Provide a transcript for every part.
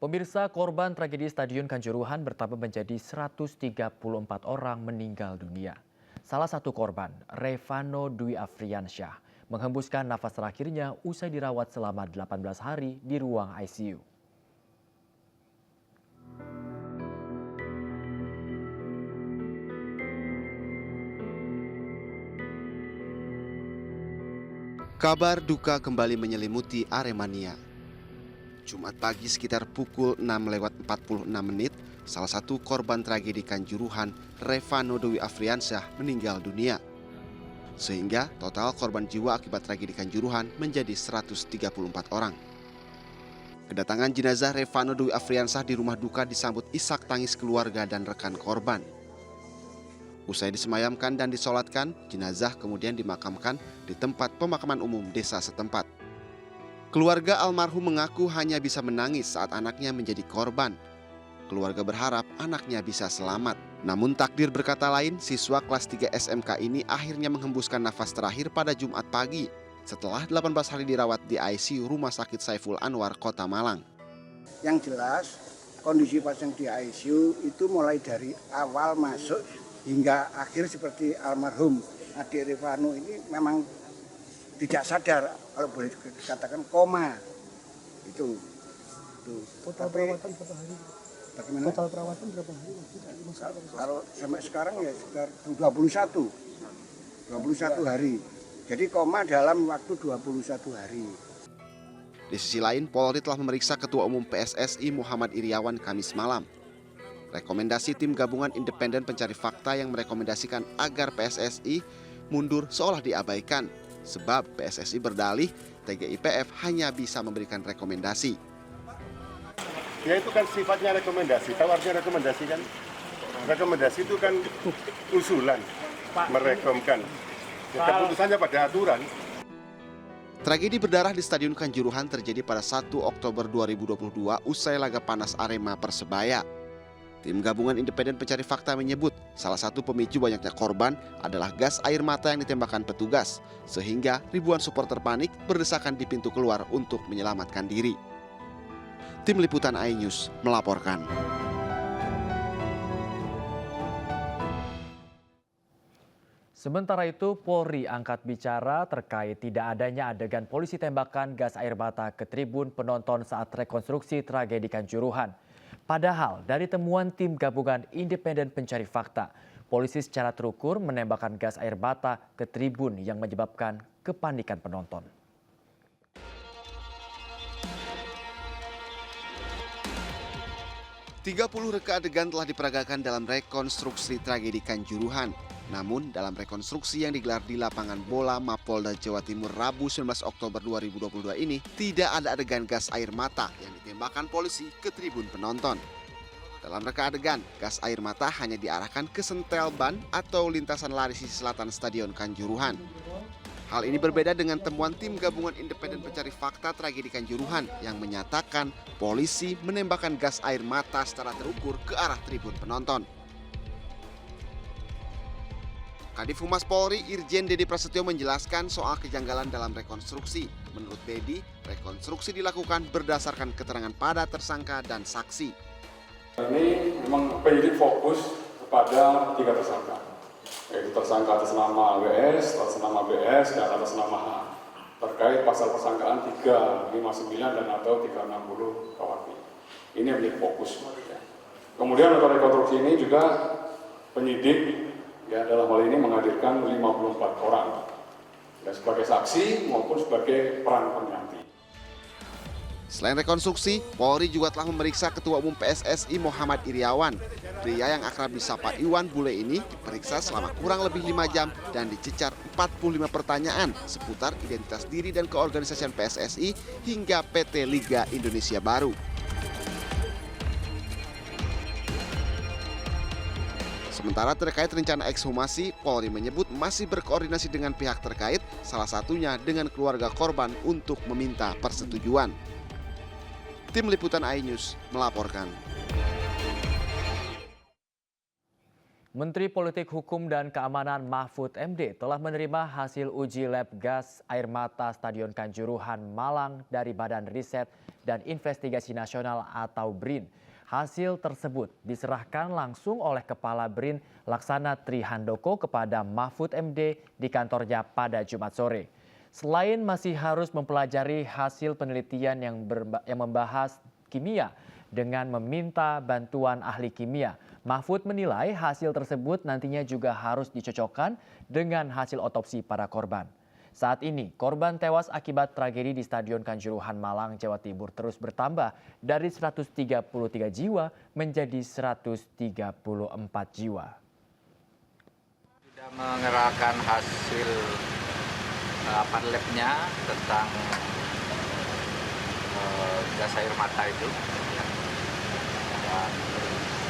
Pemirsa, korban tragedi Stadion Kanjuruhan bertambah menjadi 134 orang meninggal dunia. Salah satu korban, Revano Dwi Afriansyah, menghembuskan nafas terakhirnya usai dirawat selama 18 hari di ruang ICU. Kabar duka kembali menyelimuti Aremania. Jumat pagi sekitar pukul 6:46, salah satu korban tragedi Kanjuruhan, Revano Dwi Afriansyah, meninggal dunia. Sehingga total korban jiwa akibat tragedi Kanjuruhan menjadi 134 orang. Kedatangan jenazah Revano Dwi Afriansyah di rumah duka disambut isak tangis keluarga dan rekan korban. Usai disemayamkan dan disolatkan, jenazah kemudian dimakamkan di tempat pemakaman umum desa setempat. Keluarga almarhum mengaku hanya bisa menangis saat anaknya menjadi korban. Keluarga berharap anaknya bisa selamat. Namun takdir berkata lain, siswa kelas 3 SMK ini akhirnya menghembuskan nafas terakhir pada Jumat pagi setelah 18 hari dirawat di ICU Rumah Sakit Saiful Anwar, Kota Malang. Yang jelas, kondisi pasien di ICU itu mulai dari awal masuk hingga akhir seperti almarhum adik Revano ini memang tidak sadar, kalau boleh dikatakan koma. Itu. Total perawatan berapa hari? Bagaimana? Total perawatan berapa hari? Kalau sampai sekarang ya sekitar 21 hari. Jadi koma dalam waktu 21 hari. Di sisi lain, Polri telah memeriksa Ketua Umum PSSI Muhammad Iriawan Kamis malam. Rekomendasi tim gabungan independen pencari fakta yang merekomendasikan agar PSSI mundur seolah diabaikan. Sebab PSSI berdalih TGIPF hanya bisa memberikan rekomendasi. Ya itu kan sifatnya rekomendasi. Tahu artinya rekomendasi kan? Rekomendasi itu kan usulan, merekomkan. Ya, keputusannya pada aturan. Tragedi berdarah di Stadion Kanjuruhan terjadi pada 1 Oktober 2022 usai laga panas Arema Persebaya. Tim gabungan independen pencari fakta menyebut salah satu pemicu banyaknya korban adalah gas air mata yang ditembakkan petugas, sehingga ribuan supporter panik berdesakan di pintu keluar untuk menyelamatkan diri. Tim Liputan iNews melaporkan. Sementara itu, Polri angkat bicara terkait tidak adanya adegan polisi tembakan gas air mata ke tribun penonton saat rekonstruksi tragedi Kanjuruhan. Padahal dari temuan tim gabungan independen pencari fakta, polisi secara terukur menembakkan gas air mata ke tribun yang menyebabkan kepanikan penonton. Tiga 30 reka adegan telah diperagakan dalam rekonstruksi tragedi Kanjuruhan. Namun dalam rekonstruksi yang digelar di lapangan bola Mapolda Jawa Timur Rabu 19 Oktober 2022 ini tidak ada adegan gas air mata yang ditembakkan polisi ke tribun penonton. Dalam reka adegan, gas air mata hanya diarahkan ke sentel ban atau lintasan lari sisi selatan Stadion Kanjuruhan. Hal ini berbeda dengan temuan tim gabungan independen pencari fakta tragedi Kanjuruhan yang menyatakan polisi menembakkan gas air mata secara terukur ke arah tribun penonton. Kadif Humas Polri Irjen Dedi Prasetyo menjelaskan soal kejanggalan dalam rekonstruksi. Menurut Dedi, rekonstruksi dilakukan berdasarkan keterangan pada tersangka dan saksi. Ini memang penyidik fokus kepada 3 tersangka, yaitu tersangka atas nama WS, atas nama BS, dan atas nama H. Terkait pasal persangkaan 359 dan atau 360 KUHP. Ini yang menjadi fokus. Kemudian untuk rekonstruksi ini juga penyidik dalam hal ini menghadirkan 54 orang ya, sebagai saksi maupun sebagai peran pengganti. Selain rekonstruksi, Polri juga telah memeriksa Ketua Umum PSSI Muhammad Iriawan. Pria yang akrab disapa Iwan Bule ini diperiksa selama kurang lebih 5 jam dan dicecar 45 pertanyaan seputar identitas diri dan keorganisasian PSSI hingga PT Liga Indonesia Baru. Sementara terkait rencana ekshumasi, Polri menyebut masih berkoordinasi dengan pihak terkait, salah satunya dengan keluarga korban untuk meminta persetujuan. Tim Liputan iNews melaporkan. Menteri Politik Hukum dan Keamanan Mahfud MD telah menerima hasil uji lab gas air mata Stadion Kanjuruhan Malang dari Badan Riset dan Investigasi Nasional atau BRIN. Hasil tersebut diserahkan langsung oleh Kepala BRIN Laksana Trihandoko kepada Mahfud MD di kantornya pada Jumat sore. Selain masih harus mempelajari hasil penelitian yang membahas kimia dengan meminta bantuan ahli kimia, Mahfud menilai hasil tersebut nantinya juga harus dicocokkan dengan hasil otopsi para korban. Saat ini, korban tewas akibat tragedi di Stadion Kanjuruhan Malang, Jawa Timur terus bertambah dari 133 jiwa menjadi 134 jiwa. Sudah mengerahkan hasil labnya tentang gas air mata itu. Dan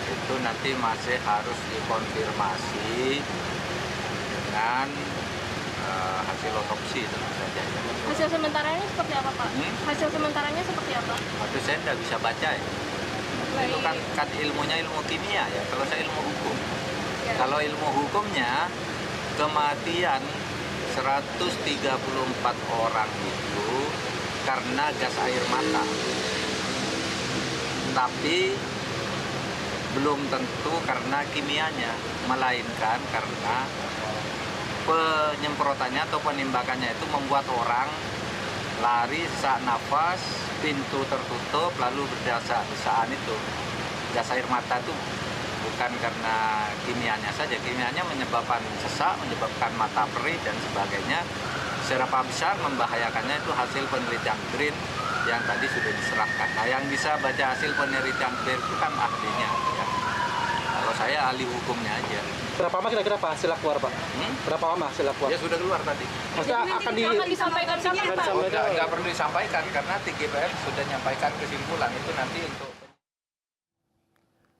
itu nanti masih harus dikonfirmasi dengan hasil otopsi tentu saja. Hasil sementaranya seperti apa, Pak? Hasil sementaranya seperti apa? Waktu saya tidak bisa baca ya. Itu kan ilmunya ilmu kimia ya, kalau saya ilmu hukum. Ya. Kalau ilmu hukumnya, kematian 134 orang itu karena gas air mata. Tapi belum tentu karena kimianya, melainkan karena penyemprotannya atau penembakannya itu membuat orang lari sesak nafas, pintu tertutup, lalu berdesak-desakan itu. Gas air mata itu bukan karena kimianya saja, kimianya menyebabkan sesak, menyebabkan mata perih dan sebagainya. Seberapa besar membahayakannya itu hasil penelitian BRIN yang tadi sudah diserahkan. Nah, yang bisa baca hasil penelitian BRIN itu kan ahlinya. Ya. Kalau saya ahli hukumnya aja. Berapa lama kira-kira Pak hasil keluar, Pak? Berapa lama hasil keluar? Ya sudah keluar tadi. Maksudnya akan disampaikan kapan, Pak? Nggak perlu disampaikan karena TGPF sudah menyampaikan kesimpulan itu nanti untuk.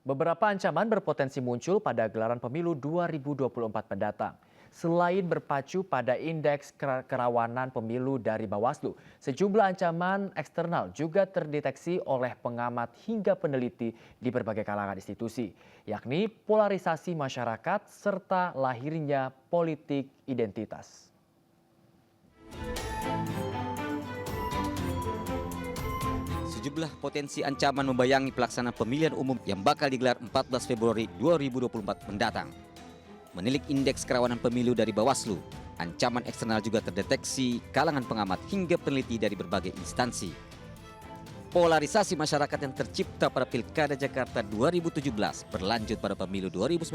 Beberapa ancaman berpotensi muncul pada gelaran pemilu 2024 mendatang. Selain berpacu pada indeks kerawanan pemilu dari Bawaslu, sejumlah ancaman eksternal juga terdeteksi oleh pengamat hingga peneliti di berbagai kalangan institusi, yakni polarisasi masyarakat serta lahirnya politik identitas. Sejumlah potensi ancaman membayangi pelaksanaan pemilihan umum yang bakal digelar 14 Februari 2024 mendatang. Menilik indeks kerawanan pemilu dari Bawaslu, ancaman eksternal juga terdeteksi kalangan pengamat hingga peneliti dari berbagai instansi. Polarisasi masyarakat yang tercipta pada Pilkada Jakarta 2017 berlanjut pada pemilu 2019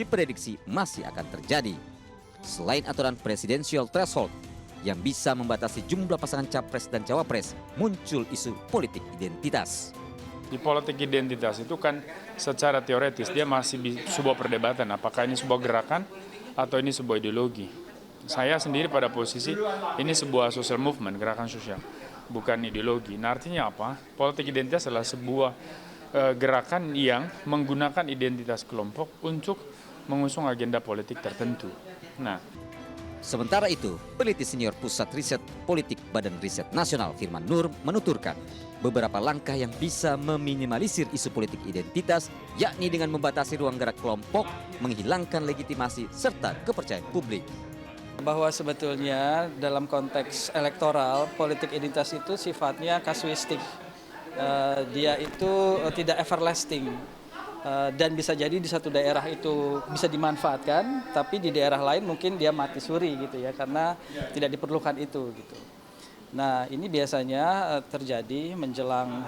diprediksi masih akan terjadi. Selain aturan presidensial threshold yang bisa membatasi jumlah pasangan capres dan cawapres, muncul isu politik identitas. Di politik identitas itu kan secara teoretis dia masih sebuah perdebatan apakah ini sebuah gerakan atau ini sebuah ideologi. Saya sendiri pada posisi ini sebuah social movement, gerakan sosial, bukan ideologi. Nah, artinya apa? Politik identitas adalah sebuah gerakan yang menggunakan identitas kelompok untuk mengusung agenda politik tertentu. Nah, sementara itu, peneliti senior Pusat Riset Politik Badan Riset Nasional Firman Nur menuturkan beberapa langkah yang bisa meminimalisir isu politik identitas, yakni dengan membatasi ruang gerak kelompok, menghilangkan legitimasi, serta kepercayaan publik. Bahwa sebetulnya dalam konteks elektoral, politik identitas itu sifatnya kasuistik. Dia itu tidak everlasting. Dan bisa jadi di satu daerah itu bisa dimanfaatkan, tapi di daerah lain mungkin dia mati suri gitu ya, karena tidak diperlukan itu gitu. Nah, ini biasanya terjadi menjelang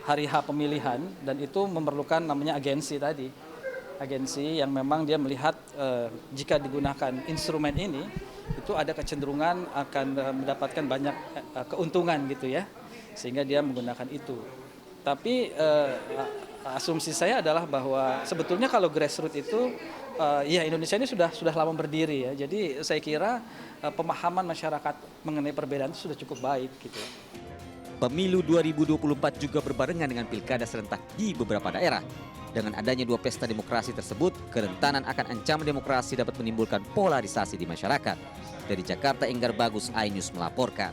hari H pemilihan dan itu memerlukan namanya agensi tadi. Agensi yang memang dia melihat jika digunakan instrumen ini itu ada kecenderungan akan mendapatkan banyak keuntungan gitu ya. Sehingga dia menggunakan itu. Tapi asumsi saya adalah bahwa sebetulnya kalau grassroots itu ya Indonesia ini sudah lama berdiri ya. Jadi saya kira pemahaman masyarakat mengenai perbedaan itu sudah cukup baik gitu. Pemilu 2024 juga berbarengan dengan pilkada serentak di beberapa daerah. Dengan adanya dua pesta demokrasi tersebut, kerentanan akan ancaman demokrasi dapat menimbulkan polarisasi di masyarakat. Dari Jakarta, Enggar Bagus, iNews melaporkan.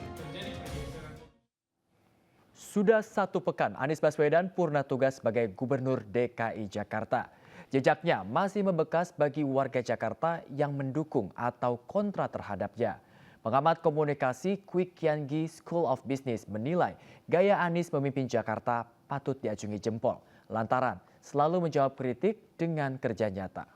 Sudah 1 pekan Anies Baswedan purna tugas sebagai Gubernur DKI Jakarta. Jejaknya masih membekas bagi warga Jakarta yang mendukung atau kontra terhadapnya. Pengamat komunikasi Kwik Kiangi School of Business menilai gaya Anies memimpin Jakarta patut diacungi jempol lantaran selalu menjawab kritik dengan kerja nyata.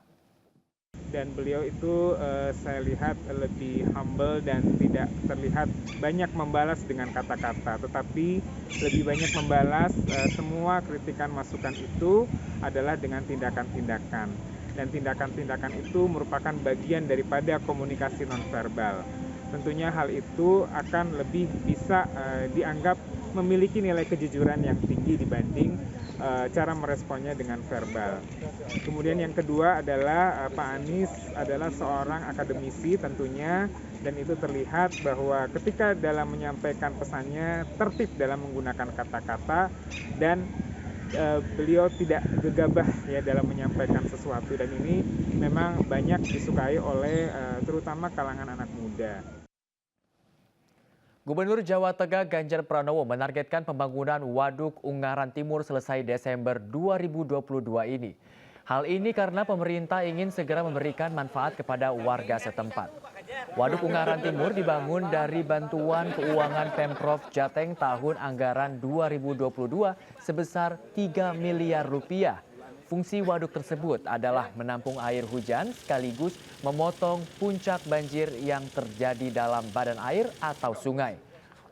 Dan beliau itu saya lihat lebih humble dan tidak terlihat banyak membalas dengan kata-kata, tetapi lebih banyak membalas semua kritikan masukan itu adalah dengan tindakan-tindakan. Dan tindakan-tindakan itu merupakan bagian daripada komunikasi nonverbal. Tentunya hal itu akan lebih bisa dianggap memiliki nilai kejujuran yang tinggi dibanding cara meresponnya dengan verbal. Kemudian yang kedua adalah Pak Anies adalah seorang akademisi tentunya, dan itu terlihat bahwa ketika dalam menyampaikan pesannya tertib dalam menggunakan kata-kata dan beliau tidak gegabah ya dalam menyampaikan sesuatu, dan ini memang banyak disukai oleh terutama kalangan anak muda. Gubernur Jawa Tengah Ganjar Pranowo menargetkan pembangunan Waduk Ungaran Timur selesai Desember 2022 ini. Hal ini karena pemerintah ingin segera memberikan manfaat kepada warga setempat. Waduk Ungaran Timur dibangun dari bantuan keuangan Pemprov Jateng tahun anggaran 2022 sebesar 3 miliar rupiah. Fungsi waduk tersebut adalah menampung air hujan sekaligus memotong puncak banjir yang terjadi dalam badan air atau sungai.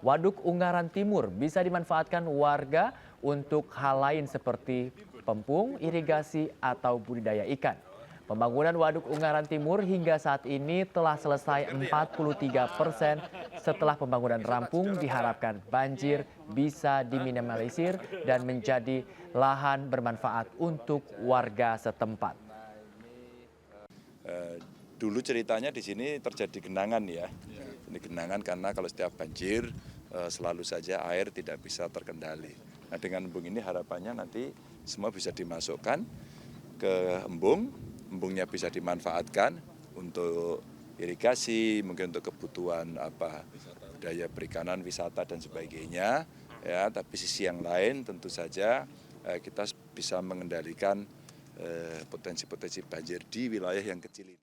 Waduk Ungaran Timur bisa dimanfaatkan warga untuk hal lain seperti pempung, irigasi, atau budidaya ikan. Pembangunan Waduk Ungaran Timur hingga saat ini telah selesai 43%. Setelah pembangunan rampung, diharapkan banjir bisa diminimalisir dan menjadi lahan bermanfaat untuk warga setempat. Dulu ceritanya di sini terjadi genangan ya. Ini genangan karena kalau setiap banjir selalu saja air tidak bisa terkendali. Nah, dengan embung ini harapannya nanti semua bisa dimasukkan ke embung. Embungnya bisa dimanfaatkan untuk irigasi, mungkin untuk kebutuhan budaya perikanan, wisata dan sebagainya. Ya, tapi sisi yang lain tentu saja kita bisa mengendalikan potensi-potensi banjir di wilayah yang kecil ini.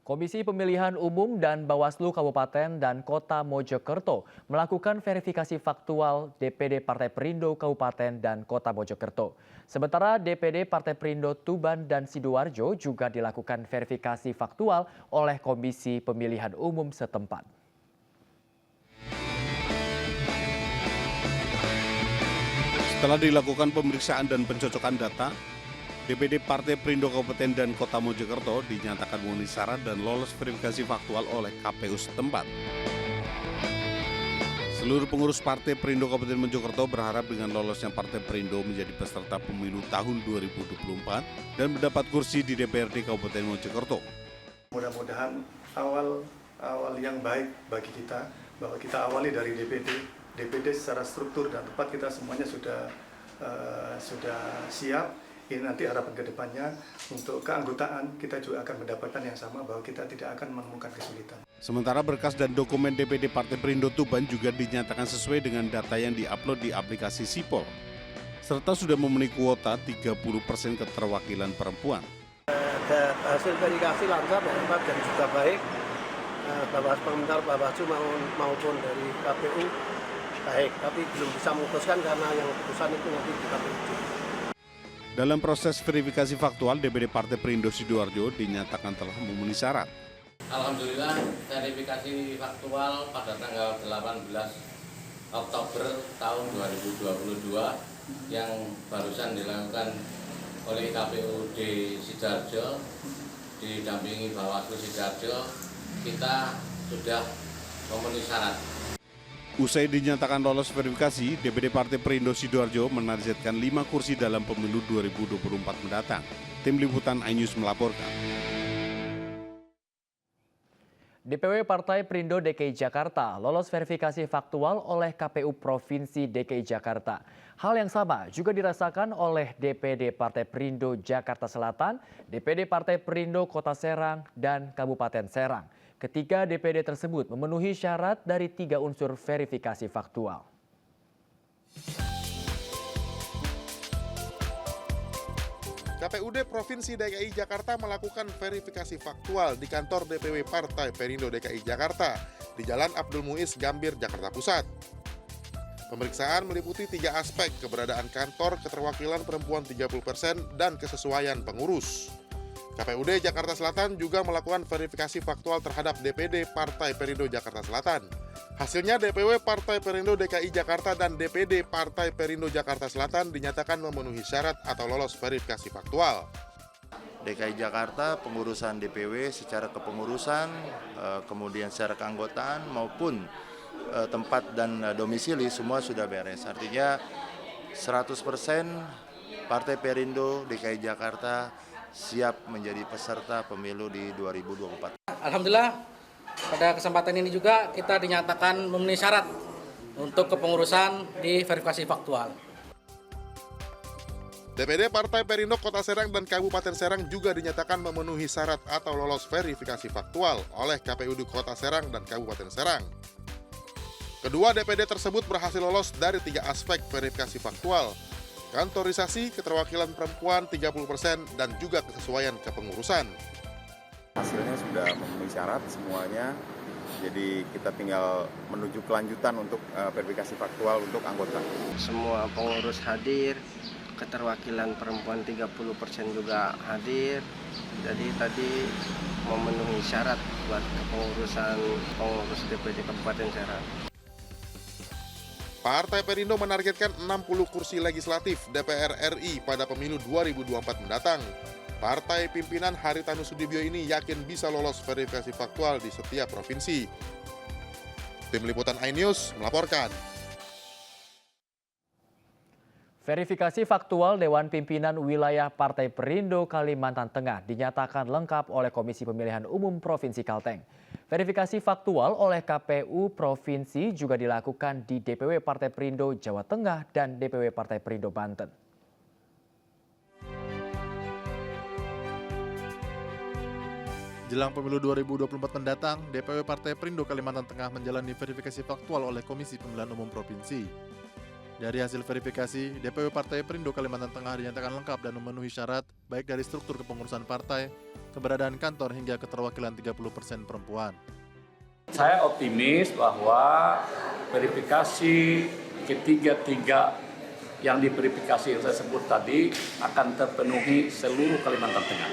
Komisi Pemilihan Umum dan Bawaslu Kabupaten dan Kota Mojokerto melakukan verifikasi faktual DPD Partai Perindo Kabupaten dan Kota Mojokerto. Sementara DPD Partai Perindo Tuban dan Sidoarjo juga dilakukan verifikasi faktual oleh Komisi Pemilihan Umum setempat. Setelah dilakukan pemeriksaan dan pencocokan data, DPD Partai Perindo Kabupaten dan Kota Mojokerto dinyatakan memenuhi syarat dan lolos verifikasi faktual oleh KPU setempat. Seluruh pengurus Partai Perindo Kabupaten Mojokerto berharap dengan lolosnya Partai Perindo menjadi peserta pemilu tahun 2024 dan mendapat kursi di DPRD Kabupaten Mojokerto. Mudah-mudahan awal yang baik bagi kita, bahwa kita awali dari DPD secara struktur dan tepat kita semuanya sudah siap. Ini nanti harapan ke depannya untuk keanggotaan kita juga akan mendapatkan yang sama, bahwa kita tidak akan menemukan kesulitan. Sementara berkas dan dokumen DPD Partai Perindo Tuban juga dinyatakan sesuai dengan data yang diupload di aplikasi Sipol, serta sudah memenuhi kuota 30% keterwakilan perempuan. Hasil verifikasi lancar dan juga baik, komentar Bawaslu maupun dari KPU baik, tapi belum bisa memutuskan karena yang putusan itu nanti di KPU. Dalam proses verifikasi faktual, DPD Partai Perindo Sidoarjo dinyatakan telah memenuhi syarat. Alhamdulillah, verifikasi faktual pada tanggal 18 Oktober tahun 2022 yang barusan dilakukan oleh KPUD Sidoarjo didampingi Bawaslu Sidoarjo, kita sudah memenuhi syarat. Usai dinyatakan lolos verifikasi, DPD Partai Perindo Sidoarjo menargetkan 5 kursi dalam pemilu 2024 mendatang. Tim Liputan iNews melaporkan. DPW Partai Perindo DKI Jakarta lolos verifikasi faktual oleh KPU Provinsi DKI Jakarta. Hal yang sama juga dirasakan oleh DPD Partai Perindo Jakarta Selatan, DPD Partai Perindo Kota Serang, dan Kabupaten Serang. Ketiga DPD tersebut memenuhi syarat dari 3 unsur verifikasi faktual. KPUD Provinsi DKI Jakarta melakukan verifikasi faktual di kantor DPW Partai Perindo DKI Jakarta di Jalan Abdul Muiz, Gambir, Jakarta Pusat. Pemeriksaan meliputi 3 aspek: keberadaan kantor, keterwakilan perempuan 30%, dan kesesuaian pengurus. KPUD Jakarta Selatan juga melakukan verifikasi faktual terhadap DPD Partai Perindo Jakarta Selatan. Hasilnya DPW Partai Perindo DKI Jakarta dan DPD Partai Perindo Jakarta Selatan dinyatakan memenuhi syarat atau lolos verifikasi faktual. DKI Jakarta pengurusan DPW secara kepengurusan, kemudian secara keanggotaan maupun tempat dan domisili semua sudah beres. Artinya 100% Partai Perindo DKI Jakarta siap menjadi peserta pemilu di 2024. Alhamdulillah pada kesempatan ini juga kita dinyatakan memenuhi syarat untuk kepengurusan di verifikasi faktual. DPD Partai Perindo Kota Serang dan Kabupaten Serang juga dinyatakan memenuhi syarat atau lolos verifikasi faktual oleh KPUD Kota Serang dan Kabupaten Serang. Kedua DPD tersebut berhasil lolos dari 3 aspek verifikasi faktual: kantorisasi, keterwakilan perempuan 30%, dan juga kesesuaian kepengurusan. Hasilnya sudah memenuhi syarat semuanya, jadi kita tinggal menuju kelanjutan untuk verifikasi faktual untuk anggota. Semua pengurus hadir, keterwakilan perempuan 30% juga hadir, jadi tadi memenuhi syarat buat kepengurusan pengurus DPD Kabupaten Serang. Partai Perindo menargetkan 60 kursi legislatif DPR RI pada pemilu 2024 mendatang. Partai pimpinan Haritanu Sudibyo ini yakin bisa lolos verifikasi faktual di setiap provinsi. Tim Liputan iNews melaporkan. Verifikasi faktual Dewan Pimpinan Wilayah Partai Perindo Kalimantan Tengah dinyatakan lengkap oleh Komisi Pemilihan Umum Provinsi Kalteng. Verifikasi faktual oleh KPU Provinsi juga dilakukan di DPW Partai Perindo Jawa Tengah dan DPW Partai Perindo Banten. Jelang pemilu 2024 mendatang, DPW Partai Perindo Kalimantan Tengah menjalani verifikasi faktual oleh Komisi Pemilihan Umum Provinsi. Dari hasil verifikasi, DPW Partai Perindo Kalimantan Tengah dinyatakan lengkap dan memenuhi syarat baik dari struktur kepengurusan partai, keberadaan kantor hingga keterwakilan 30% perempuan. Saya optimis bahwa verifikasi ketiga yang diverifikasi yang saya sebut tadi akan terpenuhi seluruh Kalimantan Tengah.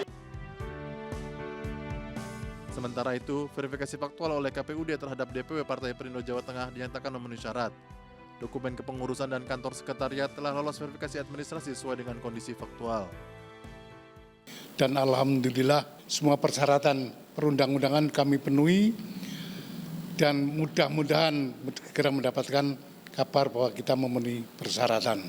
Sementara itu, verifikasi faktual oleh KPUD terhadap DPW Partai Perindo Jawa Tengah dinyatakan memenuhi syarat. Dokumen kepengurusan dan kantor sekretariat telah lolos verifikasi administrasi sesuai dengan kondisi faktual. Dan alhamdulillah semua persyaratan perundang-undangan kami penuhi dan mudah-mudahan segera mendapatkan kabar bahwa kita memenuhi persyaratan.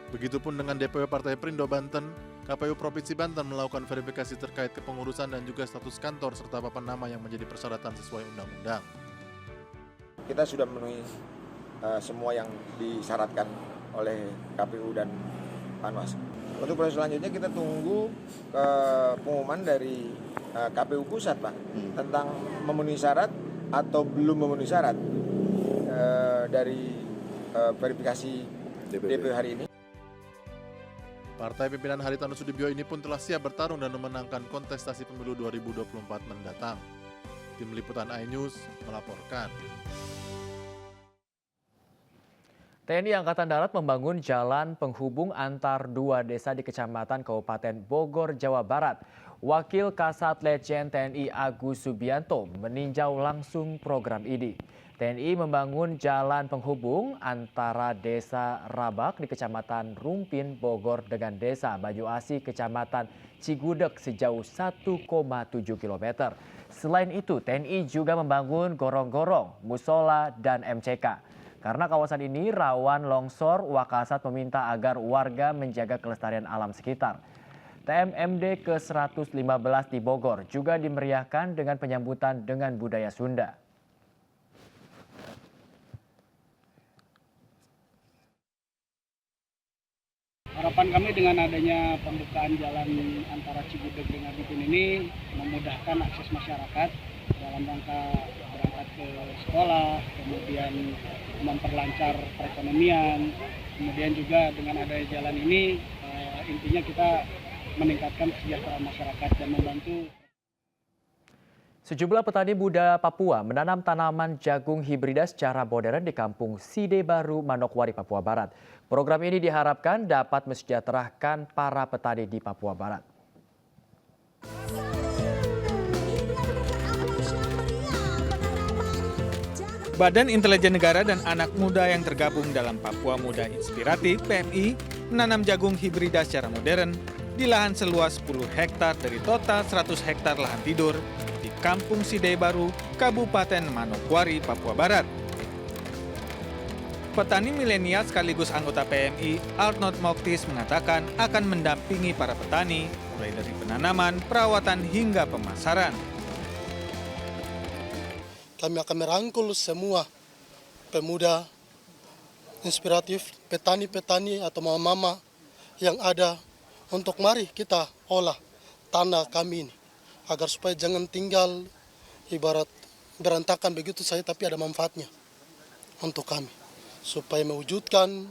Begitupun dengan DPW Partai Perindo Banten, KPU Provinsi Banten melakukan verifikasi terkait kepengurusan dan juga status kantor serta papan nama yang menjadi persyaratan sesuai undang-undang. Kita sudah memenuhi semua yang disyaratkan oleh KPU dan Panwas. Untuk proses selanjutnya kita tunggu pengumuman dari KPU Pusat, Pak, tentang memenuhi syarat atau belum memenuhi syarat dari verifikasi DPW hari ini. Partai pimpinan Haritanu Sudibyo ini pun telah siap bertarung dan memenangkan kontestasi pemilu 2024 mendatang. Tim Liputan iNews melaporkan. TNI Angkatan Darat membangun jalan penghubung antar 2 desa di Kecamatan Kabupaten Bogor, Jawa Barat. Wakil Kasat Letjen TNI Agus Subianto meninjau langsung program ini. TNI membangun jalan penghubung antara Desa Rabak di Kecamatan Rumpin, Bogor dengan Desa Banyu Asih, Kecamatan Cigudeg sejauh 1,7 km. Selain itu, TNI juga membangun gorong-gorong, musola, dan MCK. Karena kawasan ini rawan longsor, Wakasat meminta agar warga menjaga kelestarian alam sekitar. TMMD ke-115 di Bogor juga dimeriahkan dengan penyambutan dengan budaya Sunda. Harapan kami dengan adanya pembukaan jalan antara Cigudeg dengan Rumpin ini memudahkan akses masyarakat dalam rangka berangkat ke sekolah, kemudian memperlancar perekonomian, kemudian juga dengan adanya jalan ini intinya kita meningkatkan kesejahteraan masyarakat dan membantu. Sejumlah petani muda Papua menanam tanaman jagung hibrida secara modern di kampung Side Baru, Manokwari, Papua Barat. Program ini diharapkan dapat mesejahterakan para petani di Papua Barat. Badan Intelijen Negara dan anak muda yang tergabung dalam Papua Muda Inspiratif (PMI) menanam jagung hibrida secara modern di lahan seluas 10 hektar dari total 100 hektar lahan tidur di Kampung Side Baru, Kabupaten Manokwari, Papua Barat. Petani milenial sekaligus anggota PMI, Arnold Moktis, mengatakan akan mendampingi para petani mulai dari penanaman, perawatan hingga pemasaran. Kami akan merangkul semua pemuda inspiratif, petani-petani atau mama-mama yang ada untuk mari kita olah tanah kami ini. Agar supaya jangan tinggal ibarat berantakan begitu saja, tapi ada manfaatnya untuk kami. Supaya mewujudkan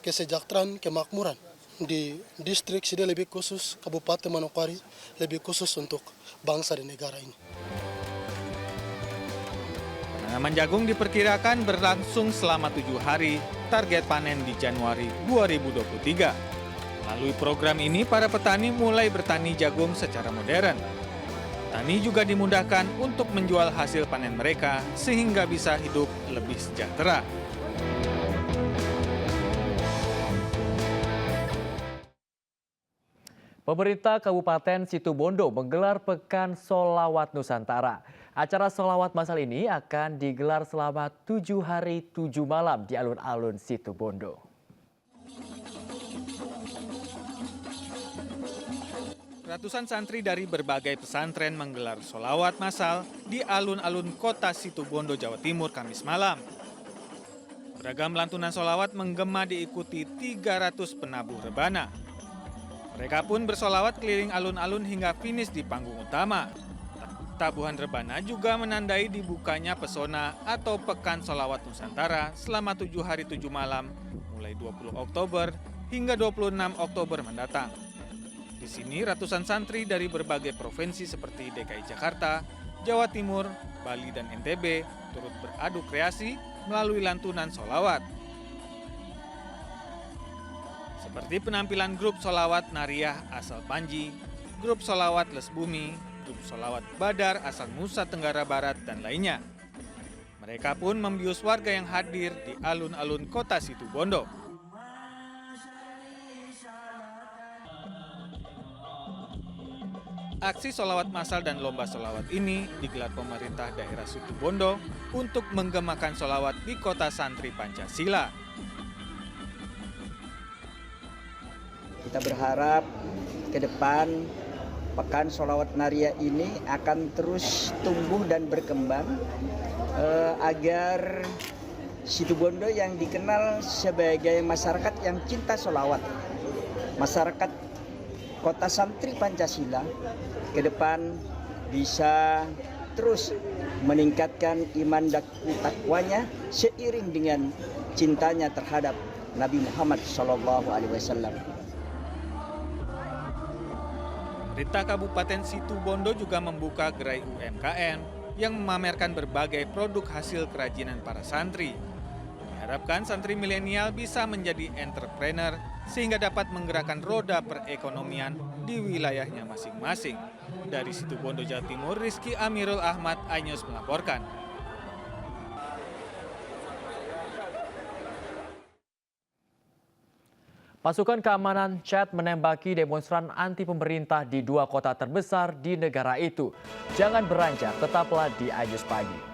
kesejahteraan, kemakmuran di distrik Side, lebih khusus Kabupaten Manokwari, lebih khusus untuk bangsa dan negara ini. Penanaman jagung diperkirakan berlangsung selama 7 hari, target panen di Januari 2023. Melalui program ini, para petani mulai bertani jagung secara modern. Petani juga dimudahkan untuk menjual hasil panen mereka sehingga bisa hidup lebih sejahtera. Pemerintah Kabupaten Situbondo menggelar Pekan Sholawat Nusantara. Acara sholawat masal ini akan digelar selama 7 hari 7 malam di alun-alun Situbondo. Ratusan santri dari berbagai pesantren menggelar sholawat massal di alun-alun kota Situbondo, Jawa Timur, Kamis malam. Beragam lantunan sholawat menggema diikuti 300 penabuh rebana. Mereka pun bersolawat keliling alun-alun hingga finish di panggung utama. Tabuhan rebana juga menandai dibukanya pesona atau Pekan Sholawat Nusantara selama 7 hari 7 malam mulai 20 Oktober hingga 26 Oktober mendatang. Di sini ratusan santri dari berbagai provinsi seperti DKI Jakarta, Jawa Timur, Bali, dan NTB turut beradu kreasi melalui lantunan sholawat. Seperti penampilan grup sholawat Nariyah asal Panji, grup sholawat Les Bumi, grup sholawat Badar asal Nusa Tenggara Barat, dan lainnya. Mereka pun membius warga yang hadir di alun-alun kota Situbondo. Aksi sholawat massal dan lomba sholawat ini digelar pemerintah daerah Situbondo untuk menggemakan sholawat di kota santri Pancasila. Kita berharap ke depan Pekan Sholawat Nariyah ini akan terus tumbuh dan berkembang agar Situbondo yang dikenal sebagai masyarakat yang cinta sholawat, masyarakat kota santri Pancasila, ke depan bisa terus meningkatkan iman dan takwanya seiring dengan cintanya terhadap Nabi Muhammad SAW. Pemerintah Kabupaten Situbondo juga membuka gerai UMKM yang memamerkan berbagai produk hasil kerajinan para santri. Diharapkan santri milenial bisa menjadi entrepreneur sehingga dapat menggerakkan roda perekonomian di wilayahnya masing-masing. Dari Situbondo, Jawa Timur, Rizky Amirul Ahmad, iNews melaporkan. Pasukan keamanan Chad menembaki demonstran anti pemerintah di 2 kota terbesar di negara itu. Jangan beranjak, tetaplah di iNews Pagi.